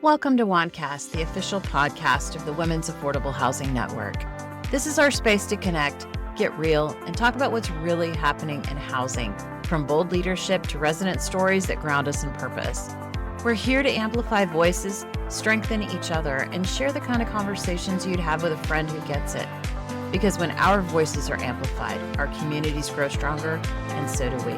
Welcome to WAHNcast, the official podcast of the Women's Affordable Housing Network. This is our space to connect, get real, and talk about what's really happening in housing, from bold leadership to resident stories that ground us in purpose. We're here to amplify voices, strengthen each other, and share the kind of conversations you'd have with a friend who gets it. Because when our voices are amplified, our communities grow stronger, and so do we.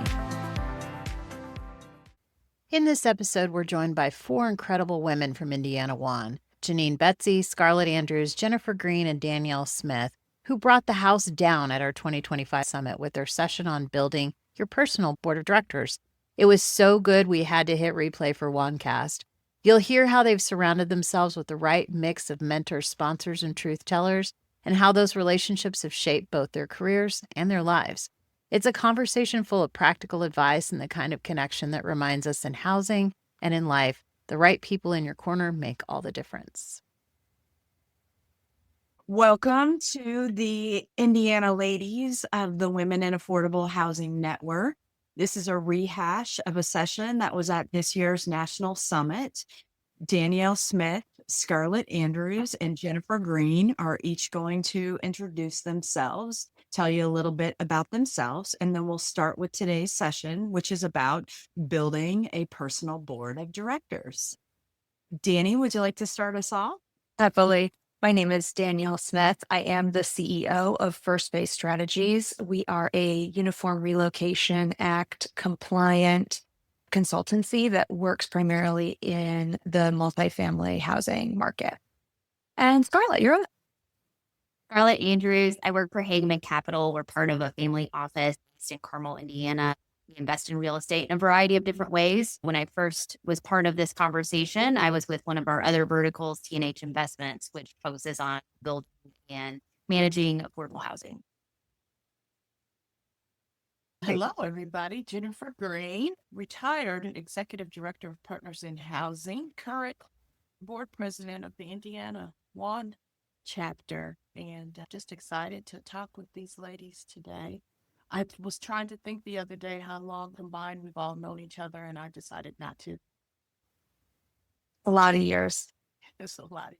In this episode, we're joined by four incredible women from Indiana WAHN: Janine Betsey, Scarlett Andrews, Jennifer Green, and Danielle Smith, who brought the house down at our 2025 summit with their session on building your personal board of directors. It was so good we had to hit replay for WAHNcast. You'll hear how they've surrounded themselves with the right mix of mentors, sponsors, and truth tellers, and how those relationships have shaped both their careers and their lives. It's a conversation full of practical advice and the kind of connection that reminds us in housing and in life, the right people in your corner make all the difference. Welcome to the Indiana ladies of the Women in Affordable Housing Network. This is a rehash of a session that was at this year's National Summit. Danielle Smith, Scarlett Andrews, and Jennifer Green are each going to introduce themselves, tell you a little bit about themselves, and then we'll start with today's session, which is about building a personal board of directors. Danny, would you like to start us off? Happily. My name is Danielle Smith. I am the CEO of First Base Strategies. We are a Uniform Relocation Act compliant consultancy that works primarily in the multifamily housing market. And Scarlett, you're up. Scarlett Andrews. I work for Hageman Capital. We're part of a family office based in Carmel, Indiana. We invest in real estate in a variety of different ways. When I first was part of this conversation, I was with one of our other verticals, T&H Investments, which focuses on building and managing affordable housing. Hello, everybody. Jennifer Green, retired Executive Director of Partners in Housing, current Board President of the Indiana WAHN chapter, and just excited to talk with these ladies today. I was trying to think the other day how long combined we've all known each other, and I decided not to. A lot of years. It's a lot.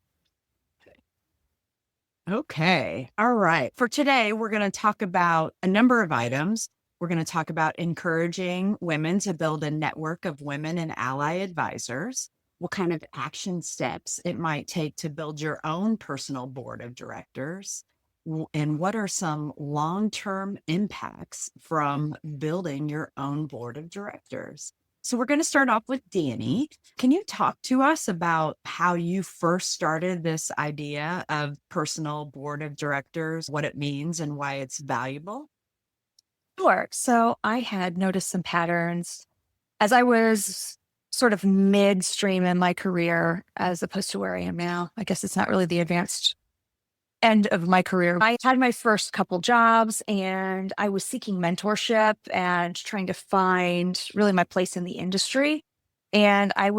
Okay. All right. For today, we're going to talk about a number of items. We're going to talk about encouraging women to build a network of women and ally advisors, what kind of action steps it might take to build your own personal board of directors, and what are some long-term impacts from building your own board of directors. So we're going to start off with Danny. Can you talk to us about how you first started this idea of personal board of directors, what it means and why it's valuable? Sure. So I had noticed some patterns as I was sort of midstream in my career as opposed to where I am now. I guess it's not really the advanced end of my career. I had my first couple jobs and I was seeking mentorship and trying to find really my place in the industry. And I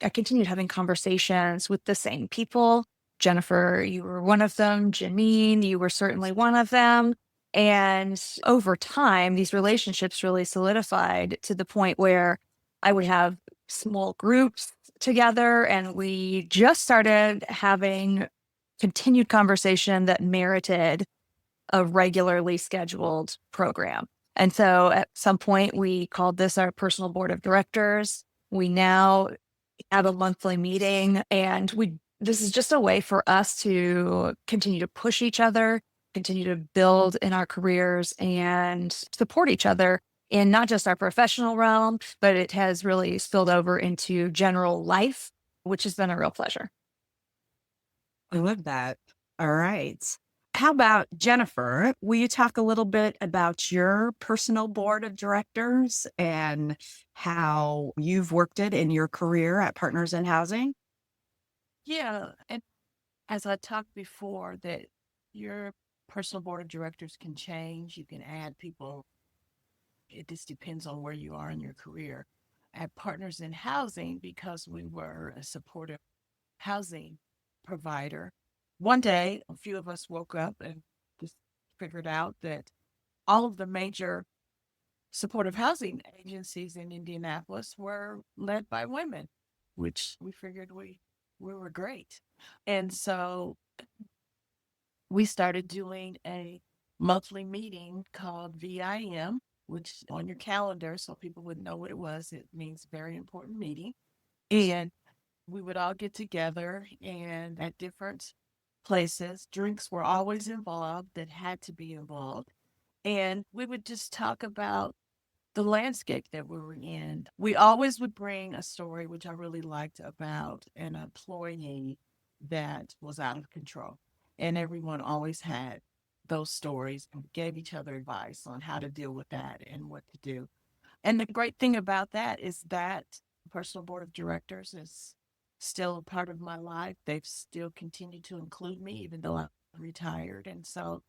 continued having conversations with the same people. Jennifer, you were one of them. Janine, you were certainly one of them. And over time, these relationships really solidified to the point where I would have small groups together, and we just started having continued conversation that merited a regularly scheduled program. And so at some point, we called this our personal board of directors. We now have a monthly meeting, and this is just a way for us to continue to push each other, continue to build in our careers, and support each other in not just our professional realm, but it has really spilled over into general life, which has been a real pleasure. I love that. All right. How about Jennifer? Will you talk a little bit about your personal board of directors and how you've worked it in your career at Partners in Housing? Yeah, and as I talked before, that your personal board of directors can change. You can add people. It just depends on where you are in your career. At Partners in Housing, because we were a supportive housing provider, one day a few of us woke up and just figured out that all of the major supportive housing agencies in Indianapolis were led by women. which we figured we were great. And so we started doing a monthly meeting called VIM, which on your calendar, so people would know what it was. It means very important meeting. And we would all get together and at different places, drinks were always involved that had to be involved. And we would just talk about the landscape that we were in. We always would bring a story, which I really liked, about an employee that was out of control. And everyone always had those stories and gave each other advice on how to deal with that and what to do. And the great thing about that is that personal board of directors is still a part of my life. They've still continued to include me, even though I'm retired. And so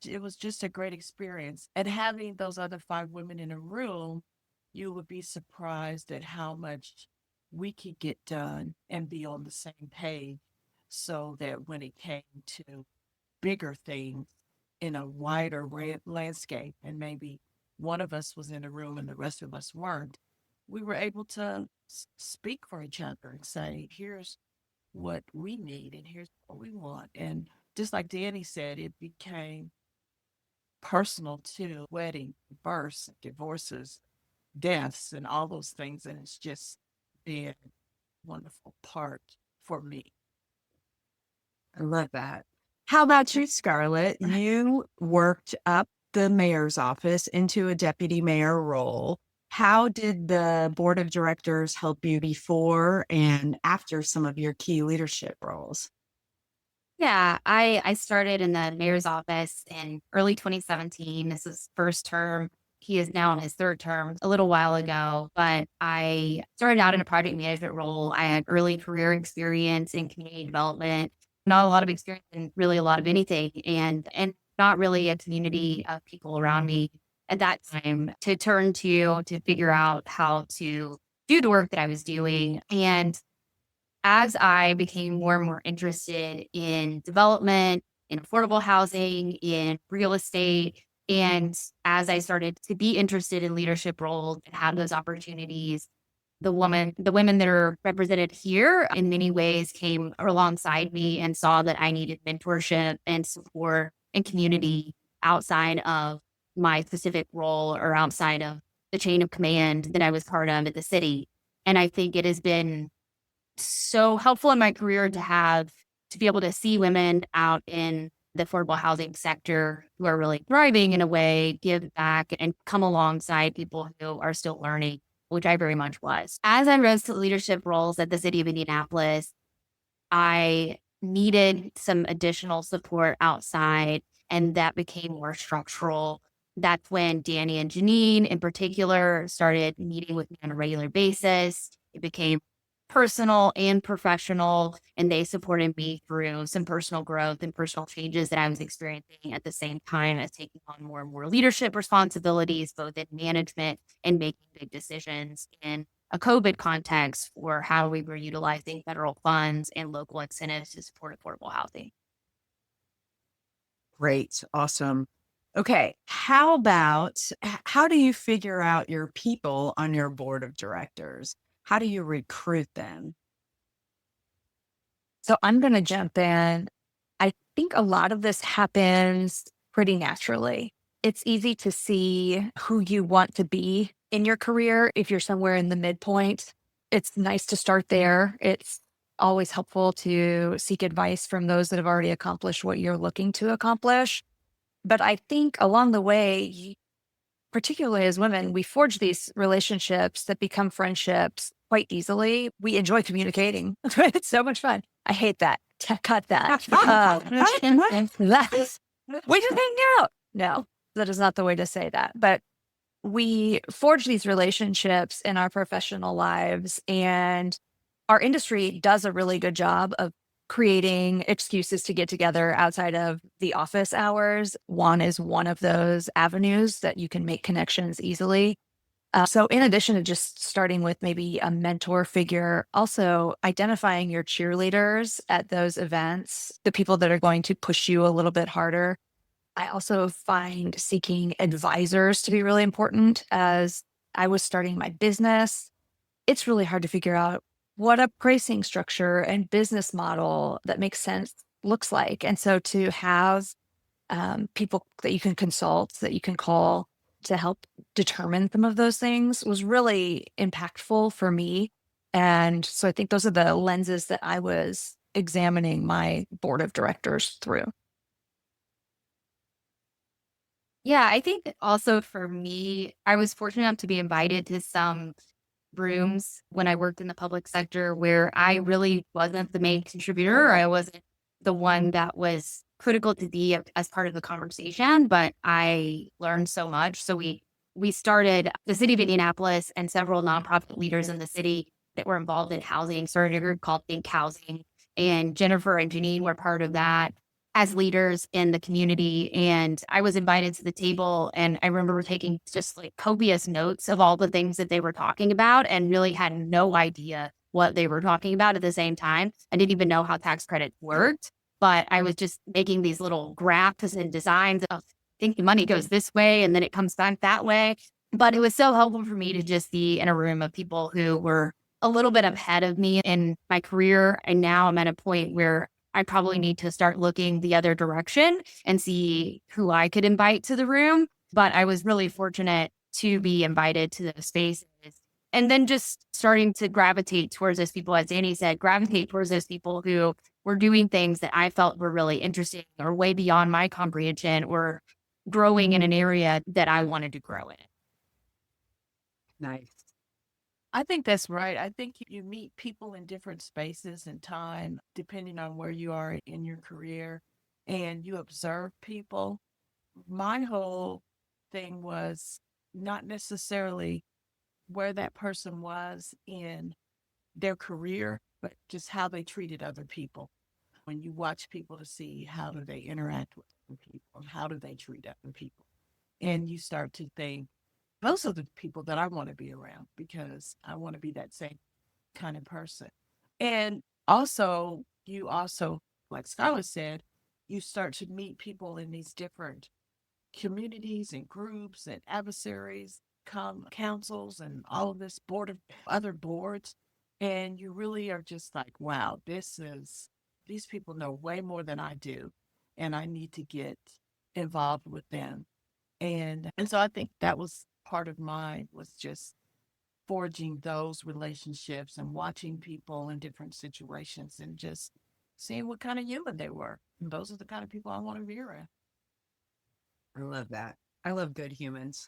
it was just a great experience. And having those other 5 women in a room, you would be surprised at how much we could get done and be on the same page so that when it came to bigger things in a wider landscape, and maybe one of us was in a room and the rest of us weren't, we were able to speak for each other and say, here's what we need and here's what we want. And just like Danny said, it became personal to wedding, births, divorces, deaths, and all those things. And it's just been a wonderful part for me. I love that. How about you, Scarlett? You worked up the mayor's office into a deputy mayor role. How did the board of directors help you before and after some of your key leadership roles? Yeah, I started in the mayor's office in early 2017. This is first term. He is now in his third term a little while ago, but I started out in a project management role. I had early career experience in community development, not a lot of experience in really a lot of anything, and not really a community of people around me at that time to turn to figure out how to do the work that I was doing. And as I became more and more interested in development, in affordable housing, in real estate, and as I started to be interested in leadership roles and have those opportunities, the women that are represented here in many ways came alongside me and saw that I needed mentorship and support and community outside of my specific role or outside of the chain of command that I was part of at the city. And I think it has been so helpful in my career to be able to see women out in the affordable housing sector who are really thriving in a way, give back and come alongside people who are still learning, which I very much was. As I rose to leadership roles at the city of Indianapolis, I needed some additional support outside, and that became more structural. That's when Danny and Janine in particular started meeting with me on a regular basis. It became personal and professional, and they supported me through some personal growth and personal changes that I was experiencing at the same time as taking on more and more leadership responsibilities, both in management and making big decisions in a COVID context for how we were utilizing federal funds and local incentives to support affordable housing. Great. Awesome. Okay. How do you figure out your people on your board of directors? How do you recruit them? So I'm going to jump in. I think a lot of this happens pretty naturally. It's easy to see who you want to be in your career if you're somewhere in the midpoint. It's nice to start there. It's always helpful to seek advice from those that have already accomplished what you're looking to accomplish. But I think along the way, particularly as women, we forge these relationships that become friendships quite easily. We enjoy communicating. It's so much fun. I hate that. Cut that. We just hang out. No, that is not the way to say that. But we forge these relationships in our professional lives, and our industry does a really good job of creating excuses to get together outside of the office hours. WAHN is one of those avenues that you can make connections easily. So in addition to just starting with maybe a mentor figure, also identifying your cheerleaders at those events, the people that are going to push you a little bit harder. I also find seeking advisors to be really important. As I was starting my business, it's really hard to figure out what a pricing structure and business model that makes sense looks like. And so to have people that you can consult, that you can call to help determine some of those things was really impactful for me. And so I think those are the lenses that I was examining my board of directors through. Yeah, I think also for me, I was fortunate enough to be invited to some rooms when I worked in the public sector where I really wasn't the main contributor. I wasn't the one that was critical to be as part of the conversation, but I learned so much. So we started the city of Indianapolis and several nonprofit leaders in the city that were involved in housing, started a group called Think Housing. And Jennifer and Janine were part of that as leaders in the community. And I was invited to the table, and I remember taking just like copious notes of all the things that they were talking about and really had no idea what they were talking about at the same time. I didn't even know how tax credit worked, but I was just making these little graphs and designs of thinking money goes this way and then it comes back that way. But it was so helpful for me to just be in a room of people who were a little bit ahead of me in my career. And now I'm at a point where I probably need to start looking the other direction and see who I could invite to the room. But I was really fortunate to be invited to those spaces. And then just starting to gravitate towards those people, as Danny said, gravitate towards those people who were doing things that I felt were really interesting or way beyond my comprehension or growing in an area that I wanted to grow in. Nice. I think that's right. I think you meet people in different spaces and time, depending on where you are in your career, and you observe people. My whole thing was not necessarily where that person was in their career, but just how they treated other people. When you watch people to see how do they interact with other people, how do they treat other people, and you start to think, those are the people that I want to be around because I want to be that same kind of person. And also, you also, like Scarlett said, you start to meet people in these different communities and groups and adversaries, councils, and all of this board of other boards. And you really are just like, wow, these people know way more than I do. And I need to get involved with them. And so I think that was part of mine was just forging those relationships and watching people in different situations and just seeing what kind of human they were. And those are the kind of people I want to be around. I love that. I love good humans.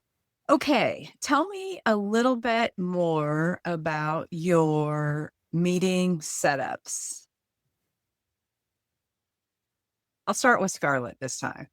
Okay, tell me a little bit more about your meeting setups. I'll start with Scarlett this time.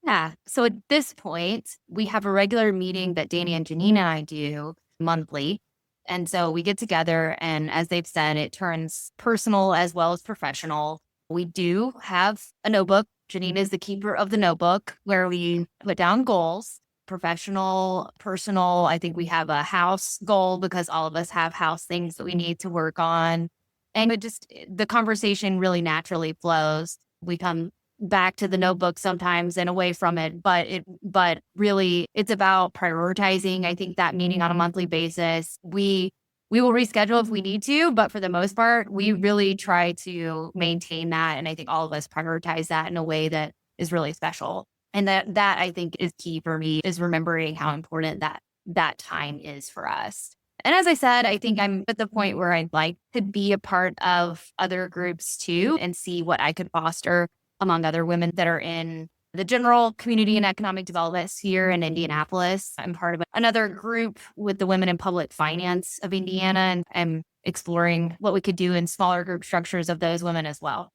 Yeah. So at this point, we have a regular meeting that Danny and Janine and I do monthly. And so we get together, and as they've said, it turns personal as well as professional. We do have a notebook. Janine is the keeper of the notebook where we put down goals, professional, personal. I think we have a house goal because all of us have house things that we need to work on. And the conversation really naturally flows. We come back to the notebook sometimes and away from it, but really it's about prioritizing. I think that meeting on a monthly basis, we will reschedule if we need to, but for the most part, we really try to maintain that. And I think all of us prioritize that in a way that is really special. And that I think is key for me, is remembering how important that time is for us. And as I said, I think I'm at the point where I'd like to be a part of other groups too and see what I could foster among other women that are in the general community and economic development here in Indianapolis. I'm part of another group with the Women in Public Finance of Indiana, and I'm exploring what we could do in smaller group structures of those women as well.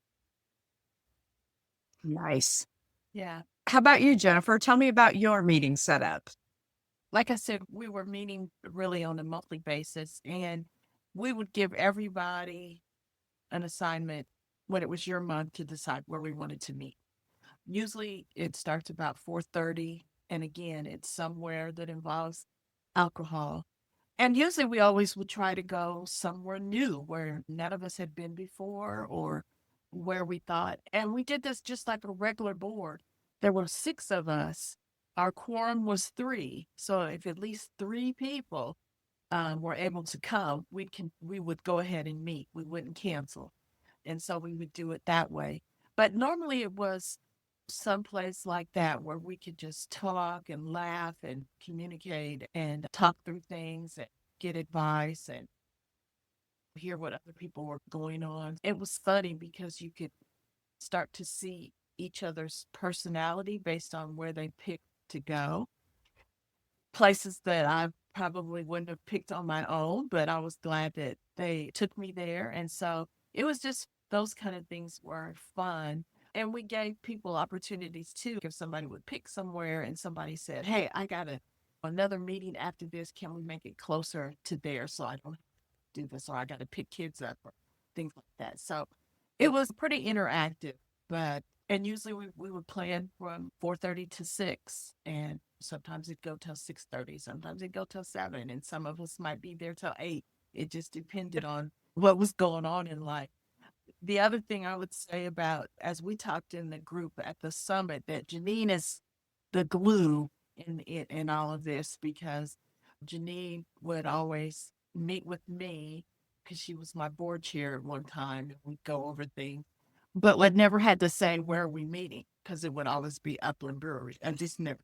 Nice. Yeah. How about you, Jennifer? Tell me about your meeting setup. Like I said, we were meeting really on a monthly basis, and we would give everybody an assignment when it was your month to decide where we wanted to meet. Usually it starts about 4:30, and again, it's somewhere that involves alcohol. And usually we always would try to go somewhere new where none of us had been before or where we thought. And we did this just like a regular board. There were 6 of us. Our quorum was 3. So if at least 3 people were able to come, we would go ahead and meet. We wouldn't cancel. And so we would do it that way. But normally it was someplace like that where we could just talk and laugh and communicate and talk through things and get advice and hear what other people were going on. It was funny because you could start to see each other's personality based on where they picked to go. Places that I probably wouldn't have picked on my own, but I was glad that they took me there. And so it was just those kind of things were fun. And we gave people opportunities too. If somebody would pick somewhere and somebody said, hey, I got another meeting after this, can we make it closer to there so I don't do this, or I got to pick kids up or things like that. So it was pretty interactive, but and usually we would plan from 4:30 to 6, and sometimes it'd go till 6:30, sometimes it'd go till 7, and some of us might be there till 8. It just depended on what was going on in life. The other thing I would say about, as we talked in the group at the summit, that Janine is the glue in all of this, because Janine would always meet with me because she was my board chair at one time, and we'd go over things, but would never had to say where are we meeting, because it would always be Upland Brewery. I just never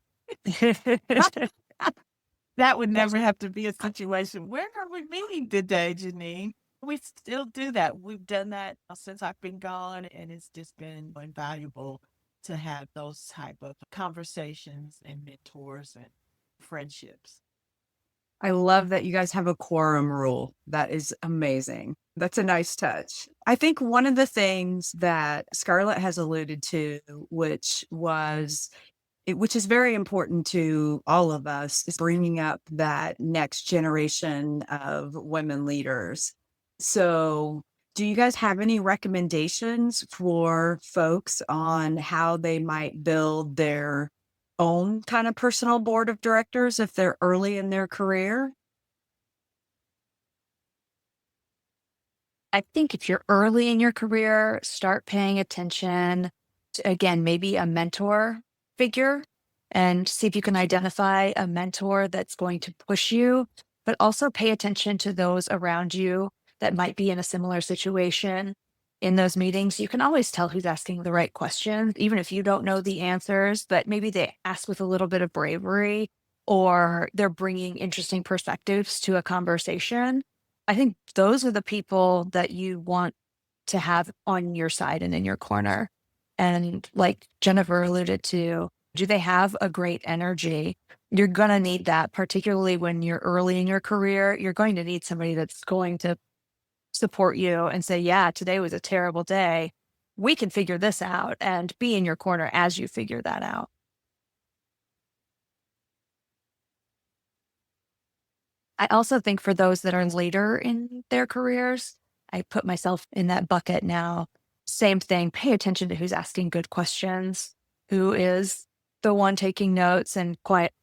that would never have to be a situation. Where are we meeting today, Janine? We still do that. We've done that since I've been gone, and it's just been invaluable to have those type of conversations and mentors and friendships. I love that you guys have a quorum rule. That is amazing. That's a nice touch. I think one of the things that Scarlett has alluded to, which is very important to all of us, is bringing up that next generation of women leaders. So, do you guys have any recommendations for folks on how they might build their own kind of personal board of directors if they're early in their career? I think if you're early in your career, start paying attention to, again, maybe a mentor figure, and see if you can identify a mentor that's going to push you, but also pay attention to those around you that might be in a similar situation. In those meetings, you can always tell who's asking the right questions, even if you don't know the answers, but maybe they ask with a little bit of bravery, or they're bringing interesting perspectives to a conversation. I think those are the people that you want to have on your side and in your corner. And like Jennifer alluded to, do they have a great energy? You're going to need that, particularly when you're early in your career. You're going to need somebody that's going to support you and say, yeah, today was a terrible day. We can figure this out, and be in your corner as you figure that out. I also think for those that are later in their careers, I put myself in that bucket now. Same thing, pay attention to who's asking good questions, who is the one taking notes and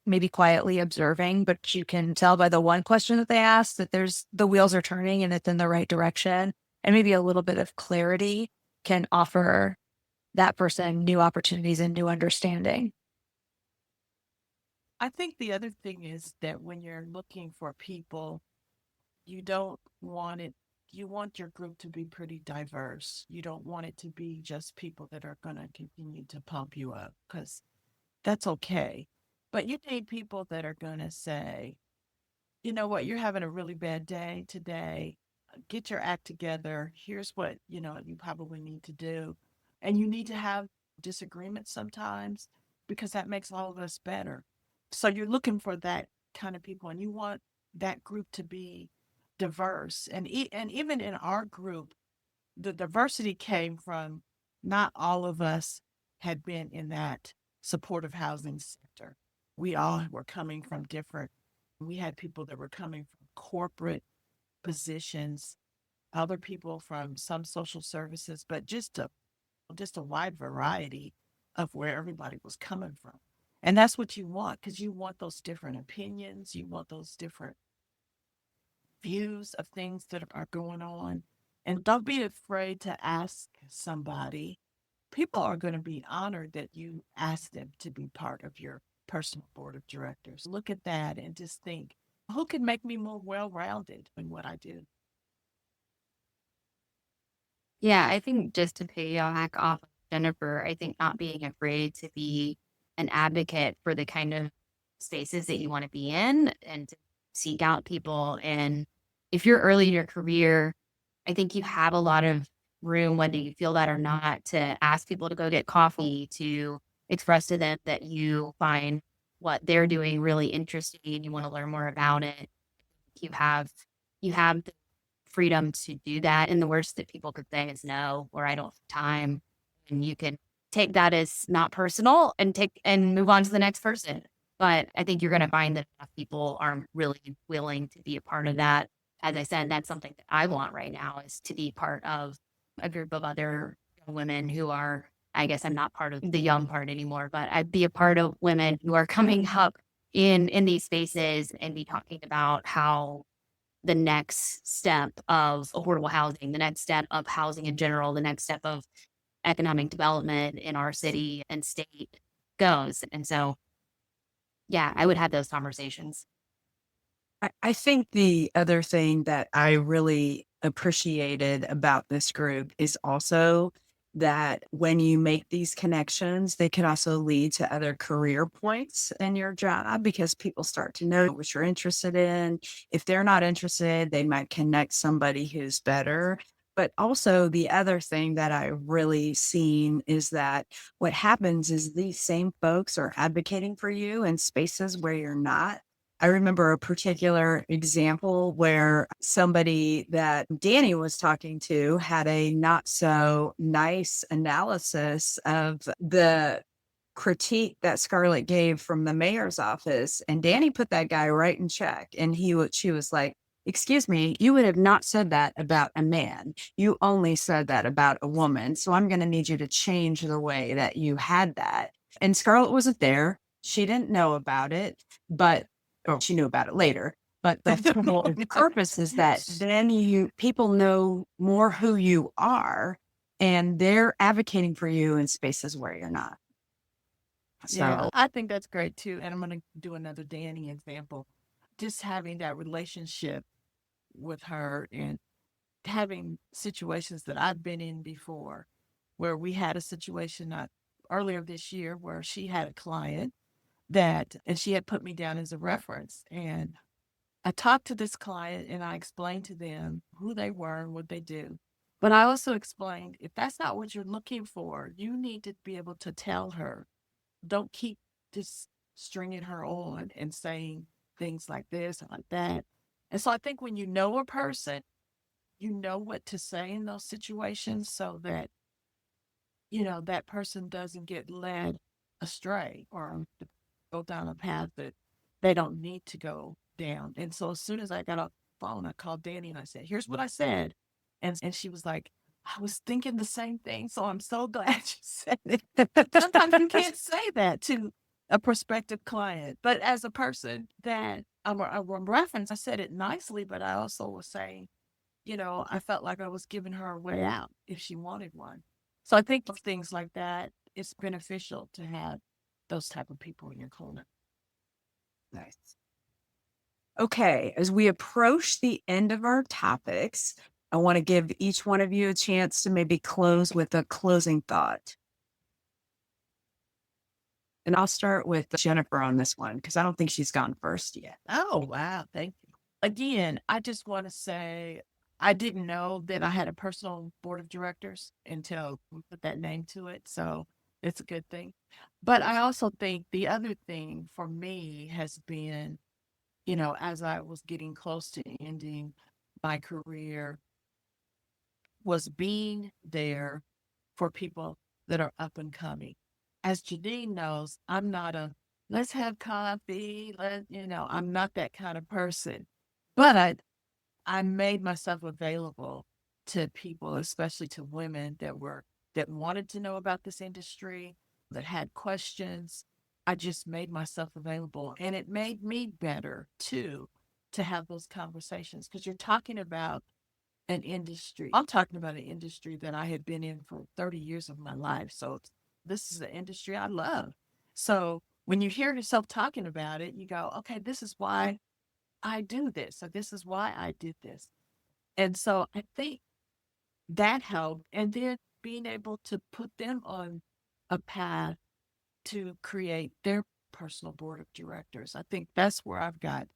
maybe quietly observing, but you can tell by the one question that they ask that the wheels are turning and it's in the right direction. And maybe a little bit of clarity can offer that person new opportunities and new understanding. I think the other thing is that when you're looking for people, you don't want it, you want your group to be pretty diverse. You don't want it to be just people that are going to continue to pump you up, because that's okay. But you need people that are going to say, you know what, you're having a really bad day today. Get your act together. Here's what, you probably need to do. And you need to have disagreements sometimes, because that makes all of us better. So you're looking for that kind of people, and you want that group to be diverse. And even in our group, the diversity came from, not all of us had been in that supportive housing sector. We all were coming from different, we had people that were coming from corporate positions, other people from some social services, but just a wide variety of where everybody was coming from. And that's what you want, because you want those different opinions, you want those different views of things that are going on. And don't be afraid to ask somebody. People are going to be honored that you ask them to be part of your personal board of directors. Look at that and just think, who can make me more well-rounded in what I do. Yeah, I think just to piggyback off of Jennifer, I think not being afraid to be an advocate for the kind of spaces that you want to be in and to seek out people. And if you're early in your career, I think you have a lot of room, whether you feel that or not, to ask people to go get coffee, to express to them that you find what they're doing really interesting and you want to learn more about it. You have the freedom to do that. And the worst that people could say is no, or I don't have time. And you can take that as not personal and move on to the next person. But I think you're going to find that enough people are really willing to be a part of that. As I said, that's something that I want right now, is to be part of a group of other women who are, I guess I'm not part of the young part anymore, but I'd be a part of women who are coming up in these spaces and be talking about how the next step of affordable housing, the next step of housing in general, the next step of economic development in our city and state goes. And so, yeah, I would have those conversations. I think the other thing that I really appreciated about this group is also that when you make these connections, they can also lead to other career points in your job because people start to know what you're interested in. If they're not interested, they might connect somebody who's better. But also, the other thing that I really seen is that what happens is these same folks are advocating for you in spaces where you're not. I remember a particular example where somebody that Danny was talking to had a not so nice analysis of the critique that Scarlett gave from the mayor's office. And Danny put that guy right in check. And she was like, "Excuse me, you would have not said that about a man. You only said that about a woman. So I'm going to need you to change the way that you had that." And Scarlett wasn't there. She didn't know about it, but or she knew about it later. But the whole purpose is that then people know more who you are and they're advocating for you in spaces where you're not. Yeah, So I think that's great too. And I'm going to do another Danny example. Just having that relationship with her and having situations that I've been in before, where we had a situation not earlier this year where she had a client and she had put me down as a reference. And I talked to this client and I explained to them who they were and what they do. But I also explained, if that's not what you're looking for, you need to be able to tell her. Don't keep just stringing her on and saying things like this or like that. And so I think when you know a person, you know what to say in those situations so that, that person doesn't get led astray or go down a path that they don't need to go down. And so as soon as I got off the phone, I called Danny and I said, "Here's what I said." And she was like, "I was thinking the same thing. So I'm so glad you said it." Sometimes you can't say that to a prospective client, but as a person that I'm a reference, I said it nicely, but I also was saying, I felt like I was giving her a way out if she wanted one. So I think of things like that, it's beneficial to have those type of people in your corner. nice. Okay, as we approach the end of our topics, I want to give each one of you a chance to maybe close with a closing thought. And I'll start with Jennifer on this one because I don't think she's gone first yet. Oh, wow. Thank you. Again, I just want to say I didn't know that I had a personal board of directors until we put that name to it. So it's a good thing. But I also think the other thing for me has been, as I was getting close to ending my career, was being there for people that are up and coming. As Janine knows, I'm not a let's have coffee, I'm not that kind of person. But I made myself available to people, especially to women that wanted to know about this industry, that had questions. I just made myself available and it made me better too to have those conversations because you're talking about an industry. I'm talking about an industry that I had been in for 30 years of my life. So this is an industry I love. So when you hear yourself talking about it, you go, okay, this is why I do this. So this is why I did this. And so I think that helped. And then being able to put them on a path to create their personal board of directors. I think that's where I've got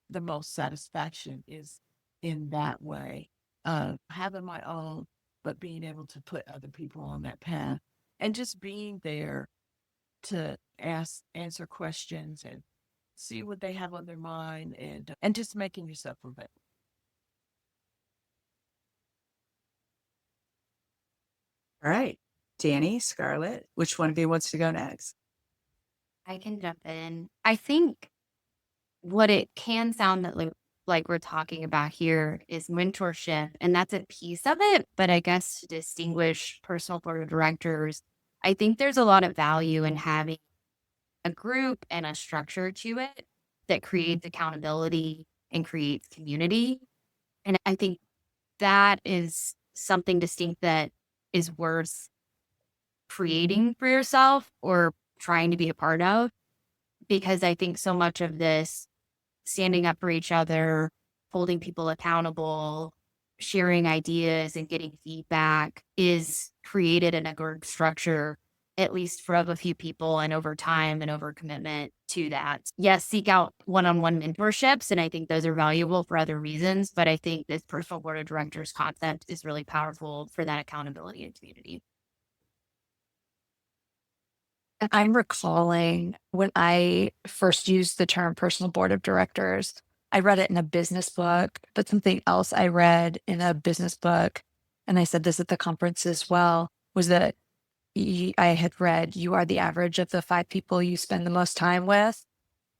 the most satisfaction is in that way, having my own, but being able to put other people on that path and just being there to answer questions and see what they have on their mind and just making yourself available. All right. Danny, Scarlett, which one of you wants to go next? I can jump in. I think what it can sound like we're talking about here is mentorship, and that's a piece of it. But I guess to distinguish personal board of directors, I think there's a lot of value in having a group and a structure to it that creates accountability and creates community. And I think that is something distinct that is worth creating for yourself or trying to be a part of, because I think so much of this standing up for each other, holding people accountable, sharing ideas and getting feedback is created in a group structure, at least for a few people, and over time and over commitment to that. Yes, seek out one-on-one mentorships, and I think those are valuable for other reasons, but I think this personal board of directors concept is really powerful for that accountability and community. And I'm recalling when I first used the term personal board of directors, I read it in a business book, but something else I read in a business book, and I said this at the conference as well, was that I had read, you are the average of the 5 people you spend the most time with.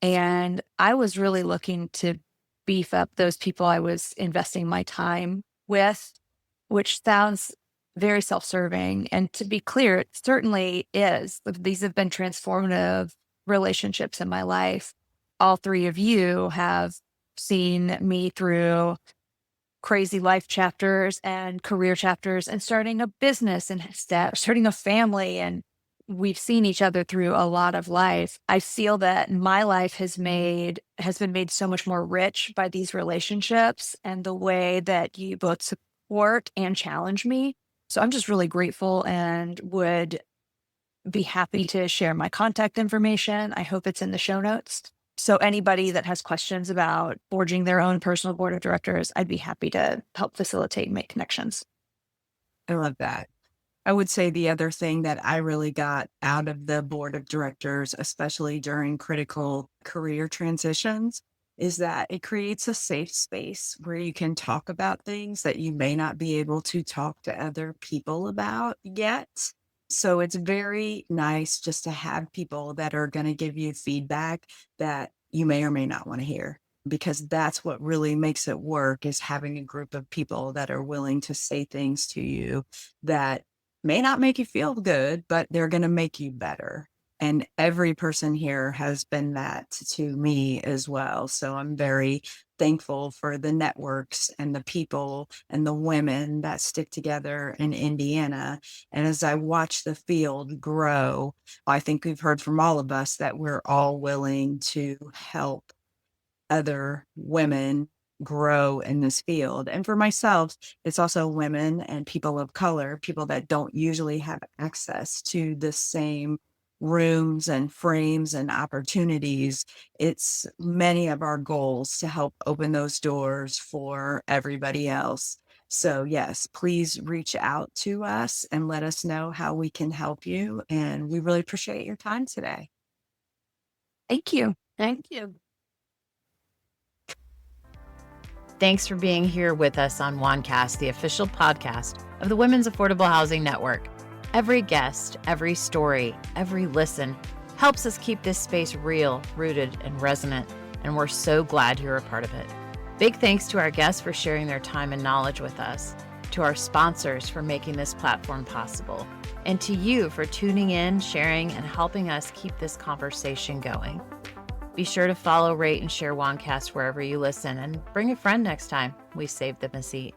And I was really looking to beef up those people I was investing my time with, which sounds very self-serving. And to be clear, it certainly is. These have been transformative relationships in my life. All 3 of you have seen me through crazy life chapters and career chapters and starting a business and starting a family. And we've seen each other through a lot of life. I feel that my life has been made so much more rich by these relationships and the way that you both support and challenge me. So I'm just really grateful and would be happy to share my contact information. I hope it's in the show notes. So anybody that has questions about forging their own personal board of directors, I'd be happy to help facilitate and make connections. I love that. I would say the other thing that I really got out of the board of directors, especially during critical career transitions, is that it creates a safe space where you can talk about things that you may not be able to talk to other people about yet. So it's very nice just to have people that are going to give you feedback that you may or may not want to hear, because that's what really makes it work, is having a group of people that are willing to say things to you that may not make you feel good, but they're going to make you better. And every person here has been that to me as well. So I'm very thankful for the networks and the people and the women that stick together in Indiana. And as I watch the field grow, I think we've heard from all of us that we're all willing to help other women grow in this field. And for myself, it's also women and people of color, people that don't usually have access to the same rooms and frames and opportunities. It's many of our goals to help open those doors for everybody else. So yes, please reach out to us and let us know how we can help you. And we really appreciate your time today. Thank you. Thank you. Thanks for being here with us on WAHNcast, the official podcast of the Women's Affordable Housing Network. Every guest, every story, every listen helps us keep this space real, rooted, and resonant, and we're so glad you're a part of it. Big thanks to our guests for sharing their time and knowledge with us, to our sponsors for making this platform possible, and to you for tuning in, sharing, and helping us keep this conversation going. Be sure to follow, rate, and share WAHNcast wherever you listen, and bring a friend next time we save them a seat.